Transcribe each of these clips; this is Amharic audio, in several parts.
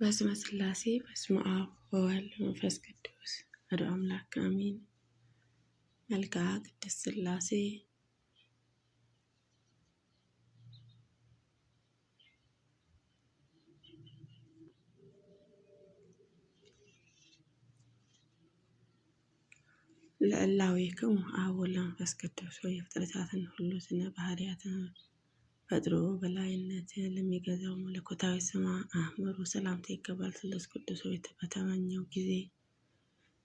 በስመ ሥላሴ በስመ አብ ወወልድ ወመንፈስ ቅዱስ አሐዱ አምላክ አሜን። መልክዓ ቅድስት ሥላሴ ለእላዌክሙ አብ ወወልድ ወመንፈስ ቅዱስ የፍጥረታትን ሁሉ ስነ ባህርያትን ፈጥሮ በላይነት ለሚገዛው መለኮታዊ ስማ አእምሮ ሰላምታ ይገባል። ስሉስ ቅዱስ በተመኘው ጊዜ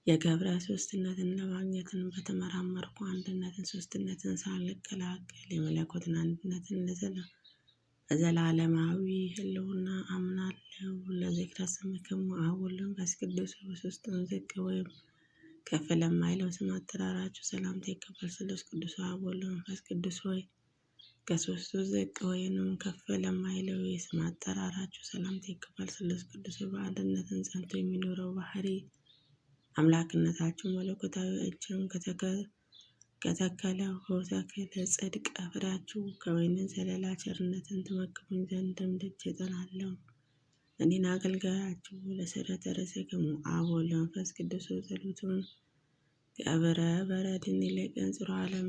የገብረ ሦስትነትን ለማግኘትን በተመራመርኩ አንድነትን ሦስትነትን ሳልቀላቀል የመለኮትን አንድነትን ለዘላለማዊ ሕልውና አምናለሁ። ለዝክረ ስምክሙ አብ ወወልድ ወመንፈስ ቅዱስ በሦስቱም ዝቅ ወይም ከፍ ለማይለው ስም አጠራራችሁ ሰላምታ ይገባል። ስሉስ ቅዱስ አብ ወወልድ ወመንፈስ ቅዱስ ሆይ ከሦስቱ ዝቅ ወይንም ከፍ ለማይለው የስም አጠራራችሁ ሰላምታ ይገባል። ስሉስ ቅዱስ በአንድነትን ጸንቶ የሚኖረው ባህሪ አምላክነታችሁ መለኮታዊ እጅም ከተከለው ተክል ጽድቅ ፍሬያችሁ ከወይን ዘለላ ቸርነትን ትመግቡኝ ዘንድም ደጅ እጠናለሁ። እኔን አገልጋያችሁ ለስረተ ርእስክሙ አብ ወወልድ ወመንፈስ ቅዱስ ጸሎቱን ከብረ በረድን ይልቅ ጽሩዕ ዓለም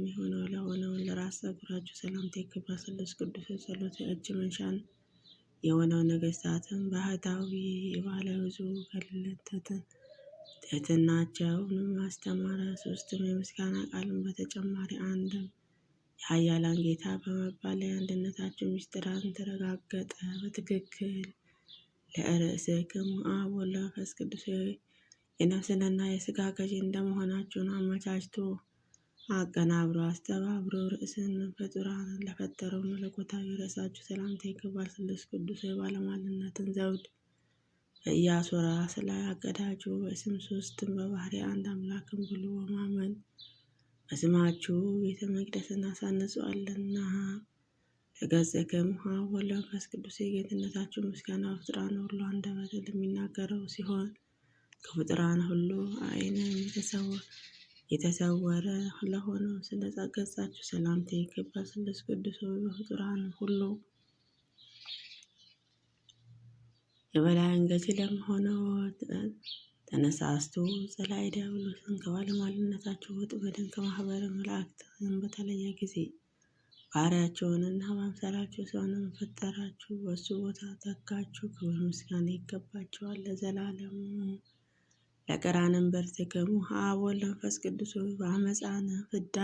ለሆነውን ለራስ ፀጉራችሁ ሰላምታ ይገባል። ስሉስ ቅዱስ ጸሎት የእጅ መንሻን የሆነው ነገሥታትን ባህታዊ የባለ ብዙ ገድለትን ትሕትናቸውንም አስተማረ። ሦስትም የምስጋና ቃልን በተጨማሪ አንድም የኃያላን ጌታ በመባል የአንድነታቸው ምስጢራትን ተረጋገጠ። በትክክል ለርእስክሙ አብ ወወልድ ወመንፈስ ቅዱስ የነፍስንና የሥጋ ገዢ እንደመሆናችሁን አመቻችቶ አቀናብሮ አስተባብሮ ርእስን ፍጡራን ለፈጠረው መለኮታዊ ርዕሳችሁ ሰላምታ ይገባል። ስሉስ ቅዱስ የባለሟልነትን ዘውድ በኢያሱራ ስላያቀዳችሁ በስም ሦስትም በባህሪ አንድ አምላክም ብሎ በማመን በስማችሁ ቤተ መቅደስን አሳንጿልና። ለገጽክሙ አብ ወወልድ ወመንፈስ ቅዱስ የጌትነታችሁ ምስጋና በፍጡራን ሁሉ አንደበት ለሚናገረው ሲሆን ከፍጡራን ሁሉ ዓይን የተሰወረ ለሆነው ስለ ገጻችሁ ሰላምታ ይገባል። ስሉስ ቅዱስ በፍጡራን ሁሉ የበላይን ገዢ ለመሆነው ተነሳስቶ ጸላኢ ዲያብሎስን ከባለሟልነታችሁ ወጥመድን ከማኅበረ መላእክትን በተለየ ጊዜ ባሕርያቸውንና በአምሳላቸው ሰውንም ፈጠራችሁ፣ በእሱ ቦታ ተካችሁ። ክብር ምስጋና ይገባችኋል ለዘላለሙ። ለቀራንም በርትክሙ አብ ወወልድ ወመንፈስ ቅዱስ በአመፃነ ፍዳ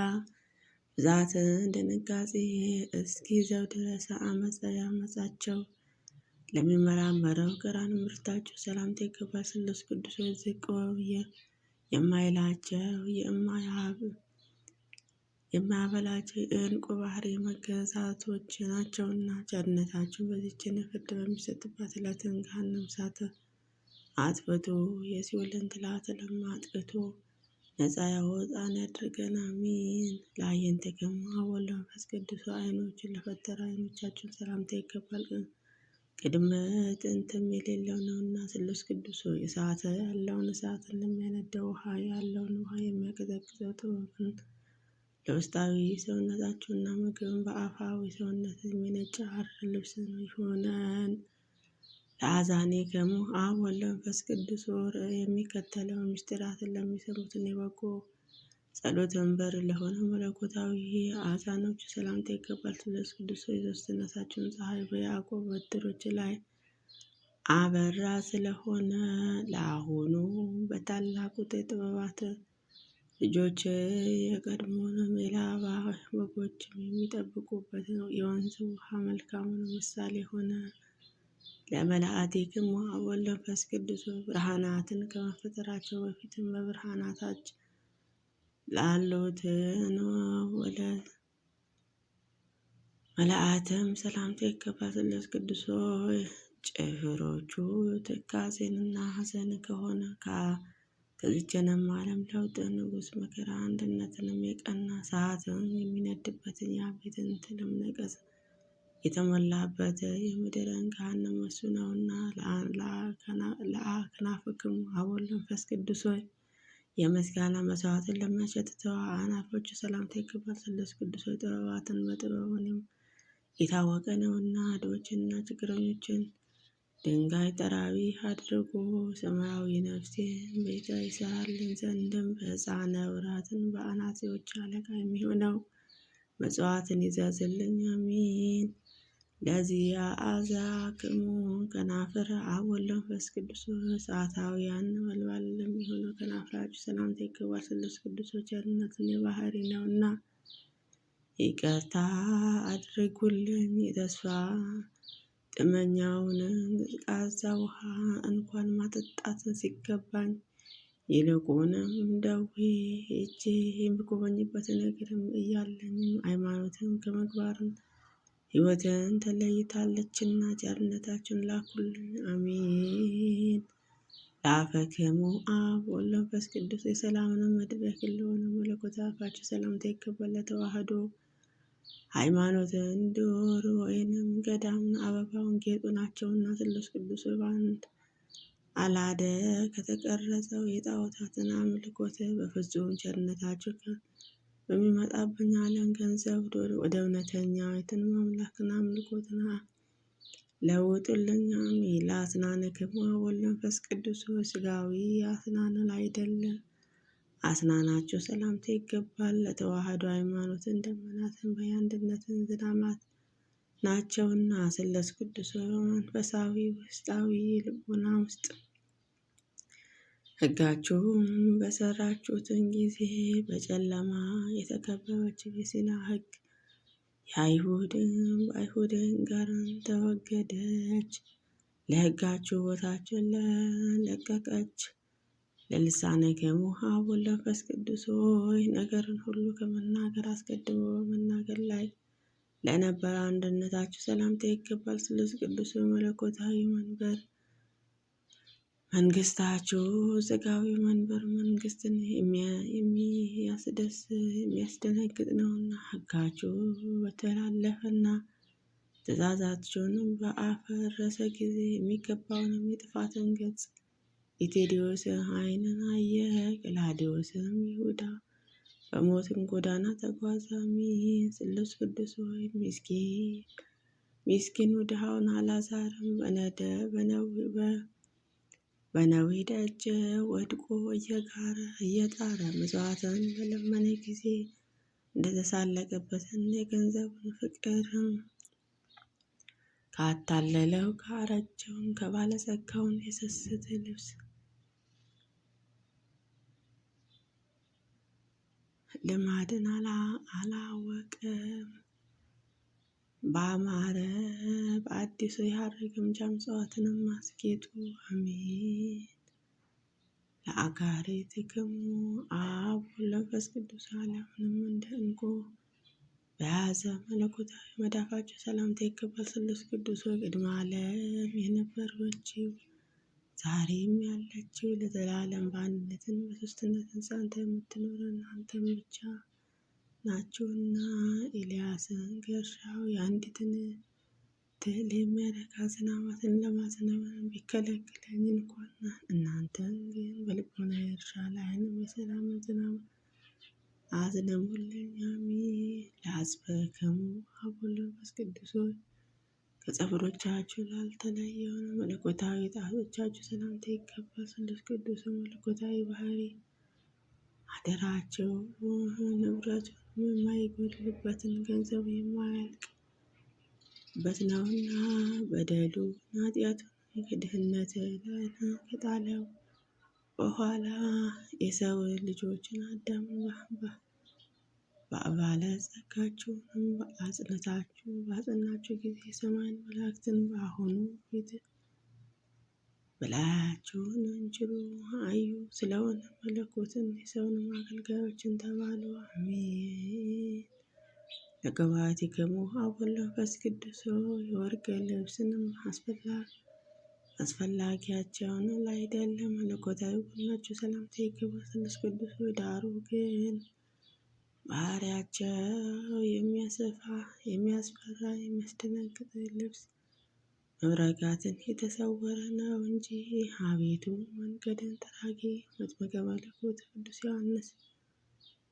ብዛትን ድንጋጼ እስኪይዘው ድረስ አመፃቸው ለሚመራመረው ቀራን ምርታችሁ ሰላምታ ይገባል። ስሉስ ቅዱስ ዝቅ የማይላቸው የማያበላቸው የዕንቁ ባህሪ መገዛቶች ናቸውና ቸርነታችሁ በዚችን ፍርድ በሚሰጥባት ዕለትን ገሃነመ እሳት አጥፍቶ የሲኦልን ትላትልም አጥቅቶ ነፃ ያወጣን ያድርገን አሜን። ለአዕይንቲክሙ አብ ወወልድ ወመንፈስ ቅዱስ ዓይኖችን ለፈጠረ ዓይኖቻችሁን ሰላምታ ይገባል። ቅድመ ጥንትም የሌለው ነውና። ስሉስ ቅዱስ እሳት ያለውን እሳትን ለሚያነደው ውሃ ያለውን ውሃ የሚያቀዘቅዘው ጥበብን ለውስጣዊ ሰውነታችሁና ምግብን በአፋዊ ሰውነት የሚነጭ ሐር ልብስን ይሆነን። ለአዛኒክሙ አብ ወወልድ ወመንፈስ ቅዱስ የሚከተለው ምስጢራትን ለሚሰሙትን የበጎ ጸሎትን በር ለሆነ መለኮታዊ አዛኖች ሰላምታ ይገባል። ስሉስ ቅዱስ የሦስትነታችሁን ፀሐይ በያዕቆብ በትሮች ላይ አበራ ስለሆነ ለአሁኑ በታላቁ የጥበባት ልጆች የቀድሞውንም የላባ በጎችም የሚጠብቁበት የወንዝ ውሃ መልካሙን ምሳሌ ሆነ። ለመላእክቲክሙ አብ ወወልድ ወመንፈስ ቅዱስ ብርሃናትን ከመፈጠራቸው በፊትም በብርሃናታች ላሉትን ወደ መላእክትም ሰላምታ ይገባል። ስሉስ ቅዱስ ሆይ ጭፍሮቹ ትካዜንና ሐዘን ከሆነ ከዚችንም ዓለም ለውጥ ንጉሥ መከራ አንድነትንም የቀና እሳትም የሚነድበትን የአቤትን ትልም ነቀዝ የተሞላበት የምድርን ገሃነመ እሱ ነውና። ለአክናፍክሙ አብ ወወልድ ወመንፈስ ቅዱስ ሆይ የምስጋና መስዋዕትን ለሚያሸትተው አናፎች ሰላምታ ይገባል። ስሉስ ቅዱስ ሆይ ጥበባትን በጥበቡንም የታወቀ ነውና ድሆችንና ችግረኞችን ድንጋይ ጠራቢ አድርጎ ሰማያዊ ነፍሴን ቤተ ይሰራልን ዘንድም በሕፃነ ውራትን በአናጺዎች አለቃ የሚሆነው መጽዋዕትን ይዘዝልኝ። አሚን። ለዚህ አዛክሙ ከናፍር አብ ወወልድ ወመንፈስ ቅዱስ ሰዓታውያን ነበልባል ለሚሆነው ከናፍራችሁ ሰላምታ ይገባል። ስሉስ ቅዱስ ቸርነትን የባህሪ ነውና ይቅርታ አድርጉልኝ። የተስፋ ጥመኛውን ቀዝቃዛ ውሃ እንኳን ማጠጣት ሲገባኝ ይልቁንም ደዌ ሄጄ የሚጎበኝበት ነገርም እያለኝም ሃይማኖትን ከመግባርን ሕይወትን ተለይታለችና ቸርነታችሁን ላኩልኝ። አሜን። ለአፈክሙ አብ ወወልድ ወመንፈስ ቅዱስ የሰላምን መድረክ ለሆነ መለኮት አፋችሁ ሰላምታ ይገባል። ለተዋህዶ ሃይማኖትን ዱር ወይንም ገዳም አበባውን ጌጡ ናቸውና ስሉስ ቅዱስ በአንድ አላደ ከተቀረጸው የጣዖታትን አምልኮት በፍጹም ቸርነታችሁ በሚመጣብኝ ዓለም ገንዘብ ወደ እውነተኛ የትን አምላክን አምልኮትና ለውጡልኝ። አሜን። ለአስናንክሙ አብ ወወልድ ወመንፈስ ቅዱስ ሥጋዊ አስናንን አይደለም አስናናችሁ ሰላምታ ይገባል። ለተዋህዶ ሃይማኖትን ደመናትን በአንድነትን ዝናማት ናቸውና ስሉስ ቅዱስ መንፈሳዊ ውስጣዊ ልቦና ውስጥ ሕጋችሁም በሰራችሁትን ጊዜ በጨለማ የተከበበች የሲና ሕግ በአይሁድን ጋርን ተወገደች። ለሕጋችሁ ቦታችን ለቀቀች። ለልሳነክሙ አብ ወወልድ ወመንፈስ ቅዱስ ሆይ ነገርን ሁሉ ከመናገር አስቀድሞ በመናገር ላይ ለነበረ አንድነታችሁ ሰላምታ ይገባል። ስሉስ ቅዱስ መለኮታዊ መንበር መንግስታችሁ ሥጋዊ መንበር መንግስትን የሚያስደነግጥ ነውና ሕጋችሁ በተላለፈና ትእዛዛችሁንም በአፈረሰ ጊዜ የሚገባውንም የጥፋትን ገጽ የቴዎድሮስ ዓይንን አየ። ገላውዴዎስም ይሁዳ በሞትን ጎዳና ተጓዘ። አሜን። ስሉስ ቅዱስ ሆይ ምስኪኑ ድሃውን አልዓዛርም በነዌ ደጅ ወድቆ እየጣረ ምጽዋትን በለመነ ጊዜ እንደተሳለቀበትን የገንዘቡን ፍቅር ካታለለው ካረጀውን ከባለጸጋውን የስስት ልብስ ልማድን አላወቀም። በአማረ በአዲሱ የሐር ግምጃ ምጽዋትንም አስጌጡ። አሜን። ለአጋሪትክሙ አብ ወወልድ ወመንፈስ ቅዱስ ዓለምንም እንደ ዕንቁ በያዘ መለኮታዊ መዳፋችሁ ሰላምታ ይገባል። ስሉስ ቅዱስ ቅድመ ዓለም የነበረችው ዛሬም ያለችው ለዘላለም በአንድነትን በሦስትነትን ጸንታ የምትኖር እናንተም ብቻ ናችሁና ኤልያስን ገርሻው የአንዲትን ትል የሚያረካ ዝናባትን ለማዝነብ ቢከለክለኝ እንኳን እናንተን ግን በልቦና እርሻ ላይንም የሰላምን ዝናብ አዝነቡልኝ። አሜን። ለአጽብዕክሙ አብ ወወልድ ወመንፈስ ቅዱስ ከጸጉሮቻችሁ ላልተለየውን መለኮታዊ ጣቶቻችሁ ሰላምታ ይገባል። ስሉስ ቅዱስ መለኮታዊ ባህሪ አደራቸው ንብረቱን የማይጎድልበትን ገንዘቡ የማያልቅበት ነውና በደሉ ኃጢአቱን ከድህነት ላይ ከጣለው በኋላ የሰው ልጆችን አዳምን ባለጸጋችሁንም ባጸናችሁ ጊዜ የሰማይን መላእክትን በአሁኑ ፊት በላያችሁን እንችሉ አዩ። ስለሆነ መለኮትን የሰውንም አገልጋዮችን ተባሉ። አሜን። ለቅባቲክሙ አብ ወወልድ ወመንፈስ ቅዱስ የወርቅ ልብስንም አስፈላጊያቸውን ላይደለ መለኮታዊ ቡድናችሁ ሰላምታ ይገባል። ስሉስ ቅዱስ ዳሩ ግን ባህሪያቸው የሚያስፈራ የሚያስደነግጥ ልብስ መብረቃትን የተሰወረ ነው እንጂ። አቤቱ መንገድን ጠራጊ መጥምቀ መለኮት ቅዱስ ዮሐንስ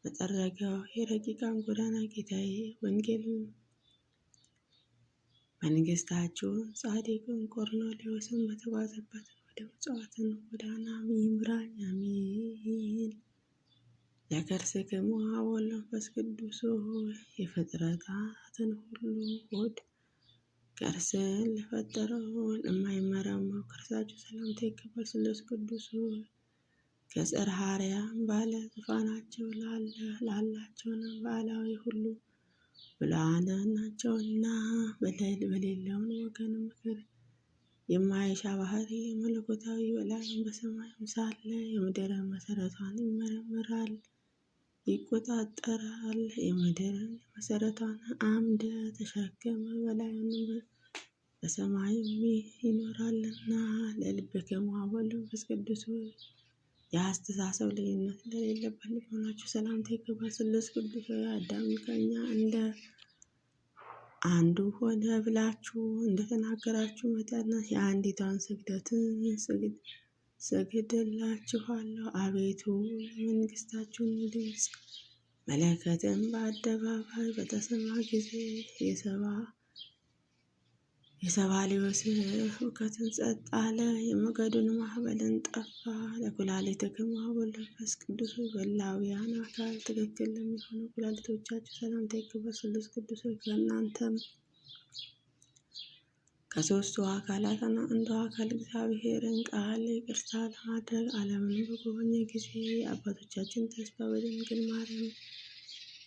በጠረገው የረቂቃን ጎዳና ጌታዬ መንግስታችሁ ጻድቁን ቆርኔሌዎስን በተጓዘበት ወደ ምጽዋትን ጎዳና ይምራኝ። አሜን። ለከርስክሙ አብ ወወልድ ወመንፈስ ቅዱስ የፍጥረታትን ሁሉ ሆድ ከርስን ለፈጠረው ለማይመረመው ከርሳችሁ ሰላምታ ይገባል። ስሉስ ቅዱስ ከጽርሐ አርያም ባለ ዙፋናቸው ላላቸውንም በዓላዊ ሁሉ ብልዓነ ናቸውና በሌለውን ወገን ምክር የማይሻ ባህሪ መለኮታዊ በላይም በሰማይም ሳለ የምድርን መሰረቷን ይመረምራል ይቆጣጠራል። የምድርን መሰረቷን አምደ ተሸከመ በላዩንም በሰማይም ይኖራልና። ለልብክሙ አብ ወወልድ ወመንፈስ ቅዱስ የአስተሳሰብ ልዩነት እንደሌለበት ልቦናችሁ ሰላምታ ይገባል። ስሉስ ቅዱስ አዳም ከእኛ እንደ አንዱ ሆነ ብላችሁ እንደተናገራችሁ መጠን የአንዲቷን ስግደትን ሰግድላችኋለሁ። አቤቱ የመንግስታችሁን ድምፅ መለከትን በአደባባይ በተሰማ ጊዜ የሰባሊዮስ ሁከትን ጸጥ አለ፣ የሞገዱን ማዕበልን ጠፋ። ለኩላሊትክሙ አብ ወወልድ ወመንፈስ ቅዱስ በላውያን አካል ትክክል ለሚሆኑ ኩላሊቶቻችሁ ሰላምታ ይገባል። ስሉስ ቅዱስ ከእናንተም ከሦስቱ አካላት አንዱ አካል እግዚአብሔርን ቃል ይቅርታ ለማድረግ ዓለምን በጎበኘ ጊዜ የአባቶቻችን ተስፋ በድንግል ማርያም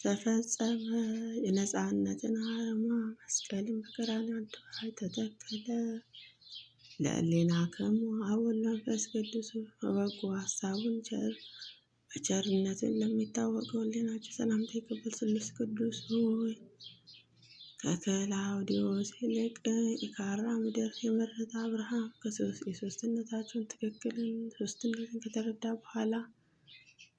ተፈጸመ። የነፃነትን አርማ መስቀልን በቀራንዮ አደባባይ ተተከለ። ለሕሊናክሙ አብ ወወልድ ወመንፈስ ቅዱስ በበጎ ሀሳቡን በቸርነትን ለሚታወቀው ሕሊናችሁ ሰላምታ ይገባል። ስሉስ ቅዱስ ሆይ ከከላውዲዮስ ይልቅ የካራ ምድር የመረጠ አብርሃም የሦስትነታቸውን ሦስትነትን ከተረዳ በኋላ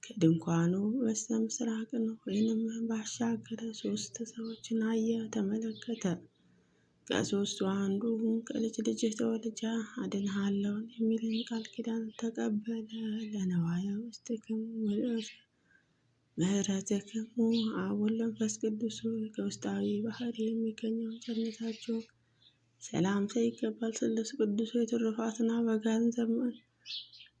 ከድንኳኑ በስተ ምስራቅ ወይንም ባሻገረ 3 ሰዎችን አየ፣ ተመለከተ። ከሦስቱ አንዱ ከልጅ ልጅህ ተወልጄ አድንሃለሁ የሚልን ቃል ኪዳን ተቀበለ። ለነዋየ ውስጥክሙ ምሕረትክሙ አብ ወወልድ ወመንፈስ ቅዱስ ከውስጣዊ ባህሪ የሚገኘውን ቸርነታችሁ ሰላምታ ይገባል። ስሉስ ቅዱስ የትሩፋትን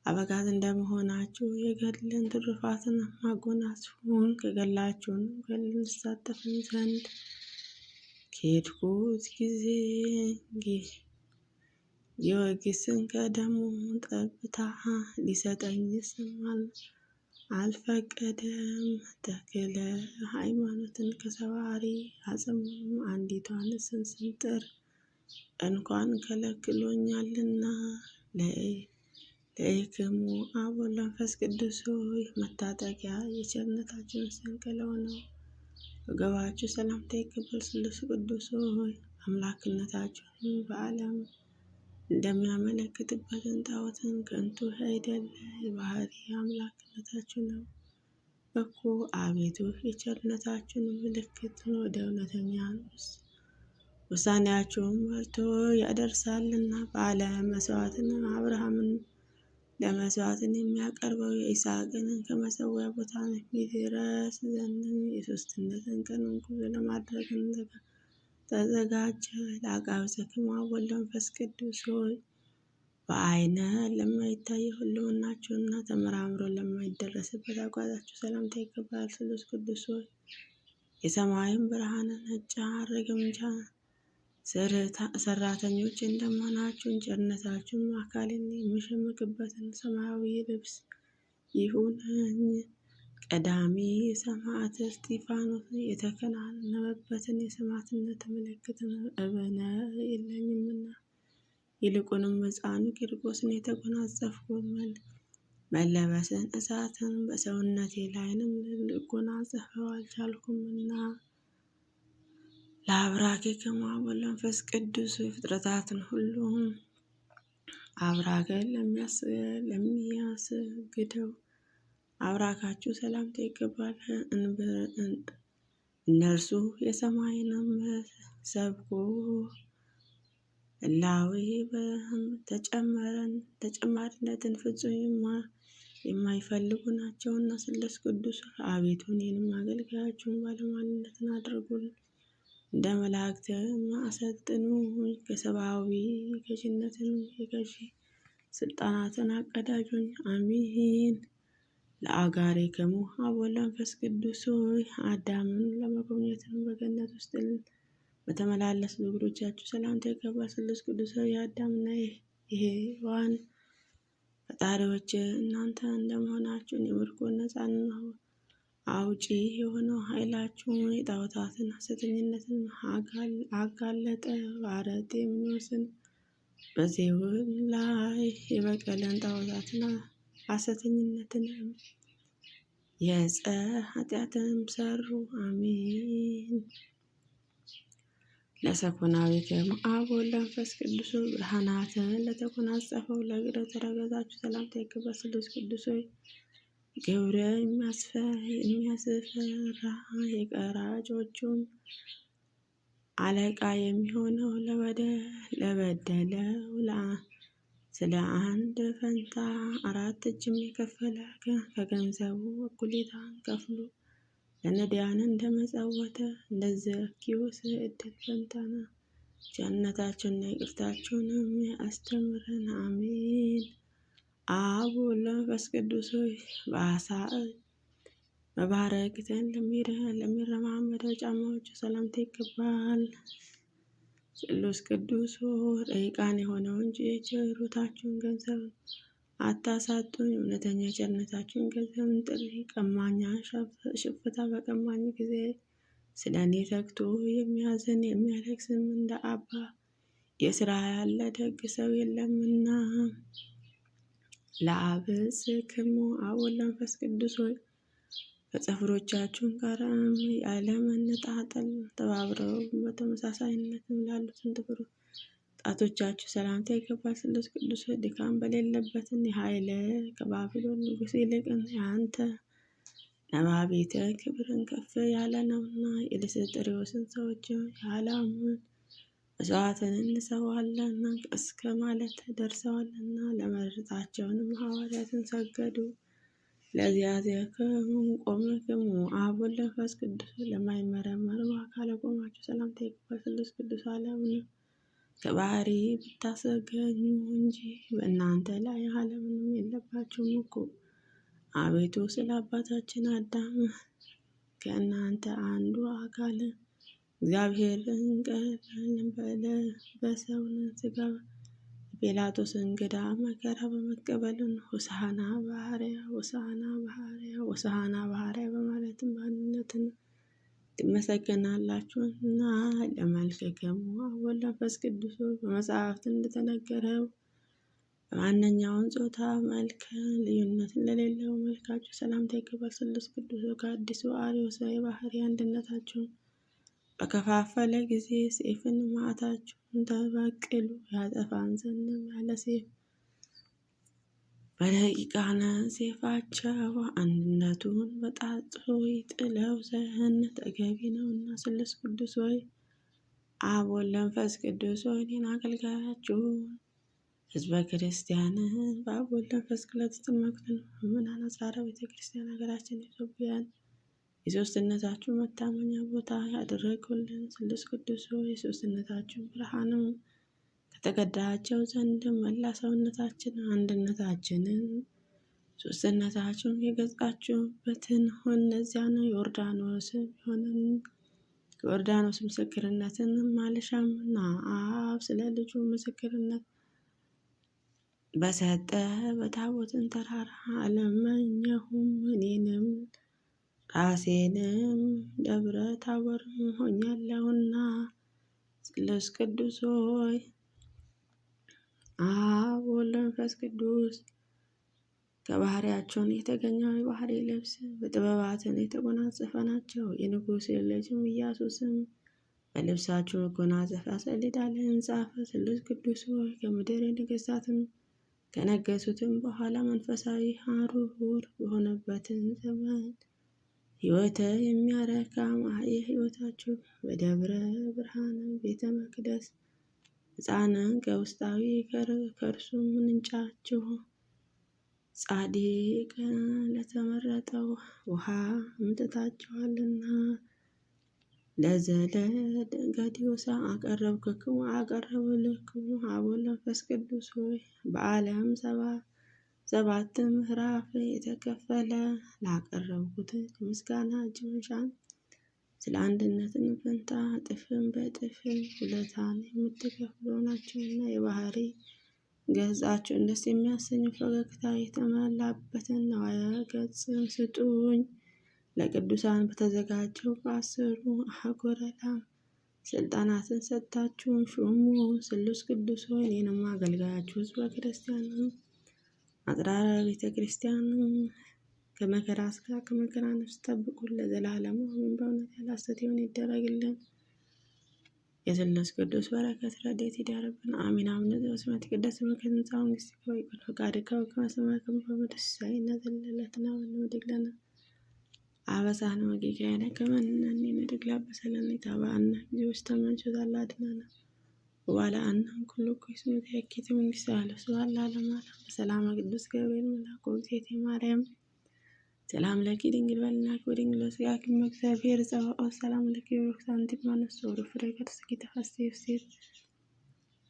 አበጋዝ እንደመሆናችሁ የገድልን ትሩፋትን ማጎናጽፉን ከገድላችሁን ገድል እንሳተፍን ዘንድ ከሄድኩት ጊዜ ጊዮርጊስን ከደሙ ጠብታ ሊሰጠኝስ አልፈቀደም። ተክለ ሃይማኖትን ከሰባሪ አጽምም አንዲቷን ስንጥር እንኳን ከልክሎኛልና። ለኢክሙ አብ ወወልድ ወመንፈስ ቅዱስ ሆይ መታጠቂያ የቸርነታችሁን ስንቅ ለሆነው ወገባችሁ ሰላምታ ይገባል። ስሉስ ቅዱስ ሆይ አምላክነታችሁን በዓለም እንደሚያመለክትበትን ጣዖትን ከንቱ አይደለ የባህሪ አምላክነታችሁ ነው እኮ። አቤቱ የቸርነታችሁን ምልክት ወደ እውነተኛ ውሳኔያችሁን መርቶ ያደርሳልና። በዓለ መስዋዕትን አብርሃምን ለመስዋዕትን የሚያቀርበው የይስሐቅን ከመሠዊያ ቦታ የሚደርስ ዘንድ የሦስትነትን ቀን ጉዞ ለማድረግ ተዘጋጀ። ለአቃብጽክሙ አብ ወወልድ ወመንፈስ ቅዱስ ሆይ በዓይነ ለማይታየው ሕልውናችሁና ተመራምሮ ለማይደረስበት አቋማችሁ ሰላምታ ይገባል። ስሉስ ቅዱስ ሆይ የሰማይን ብርሃን ነጭ ሐር ግምጃ ሰራተኞች እንደመሆናችሁን ቸርነታችሁን አካልን የሚሸምቅበትን ሰማያዊ ልብስ ይሁነኝ። ቀዳሚ ሰማዕት እስጢፋኖስ የተከናነበበትን የሰማዕትነት ምልክት እበነ የለኝምና ይልቁንም ሕፃኑ ቂርቆስን የተጎናጸፍኩት መለበስን እሳትን በሰውነቴ ላይንም ልጎናጸፈው አልቻልኩምና። ለአብራክክሙ አብ ወወልድ ወመንፈስ ቅዱስ ፍጥረታትን ሁሉ አብራክን ለሚያስግደው አብራካችሁ ሰላምታ ይገባል። እነርሱ የሰማይንም ሰብኮ እላዌ ተጨማሪነትን ፍጹም የማይፈልጉ ናቸውና። ስሉስ ቅዱስ አቤቱ እኔንም አገልጋያችሁን ባለሟልነትን አድርጉልኝ። እንደ መላእክትም አሰልጥኑኝ። ከሰብአዊ ገዥነትን የገዢ ስልጣናትን አቀዳጁኝ። አሚን። ለአጋሪክሙ አብ ወወልድ ወመንፈስ ቅዱስ ሆይ አዳምን ለመጎብኘትን በገነት ውስጥ በተመላለሱ እግሮቻችሁ ሰላምታ ይገባል። ስሉስ ቅዱስ ሆይ የአዳምና የሔዋን ፈጣሪዎች እናንተ እንደመሆናችሁ የምርኮ ነፃና አውጪ የሆነው ኃይላችሁን የጣዖታትን ሐሰተኝነትን አጋለጠ። በአርጤምኖስን በዜውን ላይ የበቀለን ጣዖታትን ሐሰተኝነትንም የዕፀ ኃጢአትንም ሰሩ። አሜን። ለሰኮናዊክሙ አብ ወወልድ ወመንፈስ ቅዱስ ብርሃናትን ለተጎናጸፈው ለእግረ ተረገዛችሁ ሰላምታ ይገባል። ስሉስ ቅዱስ ሆይ ግብረ የሚያስፈራ የቀራጮቹም አለቃ የሚሆነው ለበደለው ስለ አንድ ፈንታ 4 እጅም የከፈለ ከገንዘቡ እኩሌታን ከፍሎ ለነዳያን እንደመጸወተ እንደ ዘኪዎስ እድል ፈንታና ቸርነታችሁንና ይቅርታችሁንም ያስተምረን። አሜን። አብ ወወልድ ወመንፈስ ቅዱስ ሆይ በባሕረ ግዘን ለሚረማመደው ጫማዎቹ ሰላምታ ይገባል። ስሉስ ቅዱስ ሆይ ረቂቃን የሆነው እንጂ የችሮታችሁን ገንዘብ አታሳጡኝ። እውነተኛ የቸርነታችሁን ገንዘብን ጥሪ ቀማኛ ሽፍታ በቀማኝ ጊዜ ስለ እኔ ተግቶ የሚያዝን የሚያለቅስም እንደ አባ የስራ ያለ ደግ ሰው የለምና። ለአብጽሕክሙ አብ ወወልድ ወመንፈስ ቅዱስ ሆይ ከጸፍሮቻችሁም ጋር ያለመነጣጠል ተባብረው በተመሳሳይነትም ላሉትን ጥፍር ጣቶቻችሁ ሰላምታ ይገባል። ስሉስ ቅዱስ ሆይ ድካም በሌለበትን የኃይል ከባቢሎን ንጉሥ ይልቅን የአንተ ነባቤተ ክብርን ከፍ ያለ ነውና። የልስጥርዮስን ሰዎች የዓላሙን መስዋዕትን እንሰዋለና እስከ ማለት ደርሰዋልና ለመረጣቸውንም ሐዋርያትን ሰገዱ። ለዚአክሙ ቆምክሙ አብ ወወልድ ወመንፈስ ቅዱስ ለማይመረመር በአካለ ቆማችሁ ሰላምታ ይገባል። ስሉስ ቅዱስ ዓለምን ከባህሪ ብታሰገኙ እንጂ በእናንተ ላይ ዓለምንም የለባችሁም እኮ። አቤቱ ስለ አባታችን አዳም ከእናንተ አንዱ አካል እግዚአብሔርን በሰውን ሥጋ ጲላጦስ እንግዳ መከራ በመቀበልን ሆሳዕና በአርያም ሆሳዕና በአርያም በማለትም በአንድነትን ትመሰገናላችሁና። ለመልክክሙ አብ ወወልድ ወመንፈስ ቅዱስ በመጽሐፍት እንደተነገረው በማንኛውም ጾታ መልክ ልዩነት ለሌለው መልካችሁ ሰላምታ ይገባል። ስሉስ ቅዱስ ከአዲሱ አርዮስ የባህሪ አንድነታችሁን በከፋፈለ ጊዜ ሰይፍን መዓታችሁን ተበቅሉ ያጠፋን ዘንድም ያለ ሰይፍ በደቂቃነ ሰይፋቸው አንድነቱን በጣጥሶ ይጥለው ዘንድ ተገቢ ነውና። ስሉስ ቅዱስ ሆይ አብ ወወልድ ወመንፈስ ቅዱስ ሆይ እኔን አገልጋያችሁን ሕዝበ ክርስቲያንን በአብ ወወልድ ወመንፈስ ቅዱስ ለተጠመቁትን ምእመናን አጽራረ ቤተ ክርስቲያን ሀገራችን ኢትዮጵያን የሦስትነታችሁ መታመኛ ቦታ ያደረጉልን። ስሉስ ቅዱስ ሆይ የሦስትነታችሁ ብርሃንም ከተቀዳቸው ዘንድ መላ ሰውነታችን አንድነታችንን ሦስትነታችሁን የገጻችሁበትን እነዚያን ዮርዳኖስ ቢሆንን ከዮርዳኖስ ምስክርነትን አልሻምና አብ ስለ ልጁ ምስክርነት በሰጠ በታቦትን ተራራ አለመኘሁም። እኔንም ራሴንም ደብረ ታቦር ሆኛለሁና። ስሉስ ቅዱስ ሆይ አብ ወወልድ ወመንፈስ ቅዱስ ከባህሪያቸውን የተገኘው የባህሪ ልብስ በጥበባትን የተጎናጸፈ ናቸው። የንጉሥ ልጅም ኢያሱ ስም በልብሳችሁ መጎናጸፊያ ሰሌዳ ላይ ጻፈ። ስሉስ ቅዱስ ሆይ ከምድር ነገሥታትን ከነገሱትም በኋላ መንፈሳዊ ሐሩር በሆነበትን ዘመን ሕይወት የሚያረካ ማየ ሕይወታችሁ በደብረ ብርሃን ቤተ መቅደስ ሕፃንን ከውስጣዊ ከእርሱ ምንጫችሁ ጻድቅ ለተመረጠው ውሃ አምጥታችኋልና። ለዘለደንገዲዮሳ አቀረብክሙ አቀረብልክሙ አብ ወወልድ ወመንፈስ ቅዱስ ሆይ በዓለም ሰባት ምዕራፍ የተከፈለ ላቀረብኩት ምስጋና እጅ መንሻን ስለ አንድነትን ፈንታ እጥፍን በእጥፍን ውለታን የምትከፍሉ ናቸውና የባህሪ ገጻችሁን ደስ የሚያሰኝ ፈገግታ የተሞላበትን ነዋየ ገጽን ስጡኝ። ለቅዱሳን በተዘጋጀው በአስሩ አህጉረ ዓለም ስልጣናትን ሰጥታችሁን ሹሙ። ስሉስ ቅዱስ ሆይ እኔንም አገልጋያችሁ ሕዝበ ክርስቲያንን አጽራረ ቤተ ክርስቲያንን ከመከራ ሥጋ ከመከራ ነፍስ ጠብቁን ለዘላለሙ አሜን። በእውነት ያለ ሐሰት ይሁን ይደረግልን። የስሉስ ቅዱስ በረከት ረድኤት ይደርብን አሜን። አቡነ ዘበሰማያት ይትቀደስ ስምከ ትምጻእ መንግሥትከ ወይኩን ፈቃድከ በከመ በሰማይ ከማሁ በምድር ሲሳየነ ዘለለዕለትነ ሀበነ ኅድግ ለነ አበሳነ ወጌጋየነ ከመ ንሕነኒ ንኅድግ ለአበሳለነ ኢታብአነ እግዚኦ ውስተ መንሱት አላ አድኅነነ ወባልዐነ እምኩሉ እኩይ እስመ ትኄኪ መንግሥተ ኃይለ ስብሐት ለዓለመ ዓለም። በሰላመ ቅዱስ ገብርኤል መልአክ ወእግዝእትየ ማርያም ሰላም ለኪ ድንግል በሊናኪ ወድንግል በሥጋኪ እም እግዚአብሔር ጸባኦት ሰላም ለኪ ብሩክት አንቲ እምአንስቶ ፍሬ ከርሥኪ ተፈሥሒ ፍሥሕት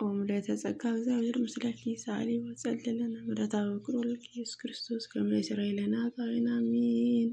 ኦ ምልዕተ ጸጋ እግዚአብሔር ምስለኪ ሰአሊ ወጸልይ ለነ ምሕረተ ወፍቅር ወልድኪ ኢየሱስ ክርስቶስ ከመ ይስረይ ለነ ኃጣውኢነ አሜን።